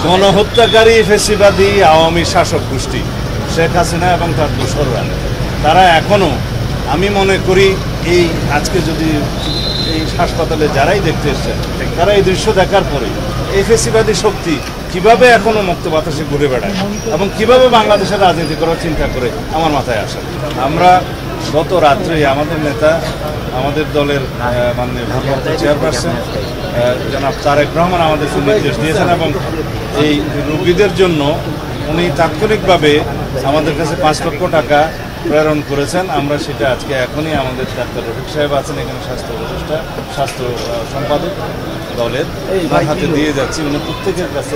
গণহত্যাকারী ফেসিবাদী আওয়ামী শাসক গোষ্ঠী শেখ হাসিনা এবং তার দোসররা তারা এখনও, আমি মনে করি এই আজকে যদি এই হাসপাতালে যারাই দেখতে এসছেন তারা এই দৃশ্য দেখার পরে এই ফেসিবাদী শক্তি কিভাবে এখনও মুক্ত বাতাসে ঘুরে বেড়ায় এবং কিভাবে বাংলাদেশের রাজনীতি করার চিন্তা করে আমার মাথায় আসে। আমরা গত রাত্রে আমাদের নেতা, আমাদের দলের মাননীয় ভারপ্রাপ্ত চেয়ারপারসন জনাব তারেক রহমান আমাদেরকে নির্দেশ দিয়েছেন এবং এই রোগীদের জন্য উনি তাৎক্ষণিকভাবে আমাদের কাছে ৫ লক্ষ টাকা প্রেরণ করেছেন। আমরা সেটা আজকে এখনই আমাদের ডাক্তার রফিক সাহেব আছেন এখানে স্বাস্থ্য উপদেষ্টা, স্বাস্থ্য সম্পাদক দলের, ওনার হাতে দিয়ে যাচ্ছি। উনি প্রত্যেকের কাছে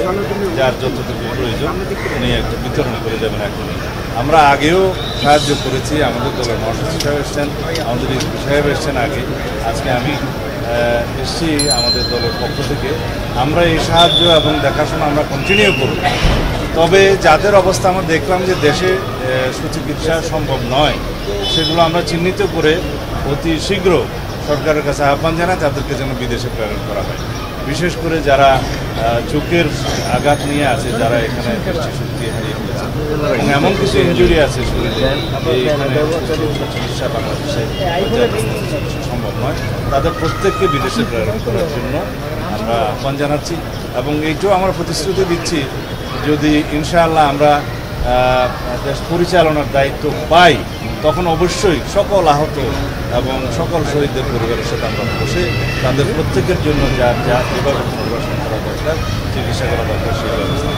যার যতটুকু প্রয়োজন উনি একটা বিতরণ করে যাবেন এখনই। আমরা আগেও সাহায্য করেছি, আমাদের দলের মহাসচিব সাহেব এসছেন, আমাদের ইসপি সাহেব এসছেন আগে, আজকে আমি এসছি আমাদের দলের পক্ষ থেকে। আমরা এই সাহায্য এবং দেখাশোনা আমরা কন্টিনিউ করব। তবে যাদের অবস্থা আমরা দেখলাম যে দেশে সুচিকিৎসা সম্ভব নয়, সেগুলো আমরা চিহ্নিত করে অতি শীঘ্র সরকারের কাছে আহ্বান জানাই তাদেরকে যেন বিদেশে প্রেরণ করা হয়। বিশেষ করে যারা চোখের আঘাত নিয়ে আছে, যারা এখানে দৃষ্টিশক্তি হারিয়ে ফেলেছে এবং এমন কিছু ইনজুরি আছে শরীরে এইখানে চিকিৎসা বাংলাদেশে সম্ভব নয়, তাদের প্রত্যেককে বিদেশে প্রেরণ করার জন্য আমরা আহ্বান জানাচ্ছি। এবং এইটাও আমরা প্রতিশ্রুতি দিচ্ছি, যদি ইনশাআল্লাহ আমরা দেশ পরিচালনার দায়িত্ব পাই তখন অবশ্যই সকল আহত এবং সকল শহীদদের পরিবারের সাথে আমরা বসে তাদের প্রত্যেকের জন্য যা যেভাবে পুনর্বাসন করা দরকার, চিকিৎসা করা দরকার সেই ব্যবস্থা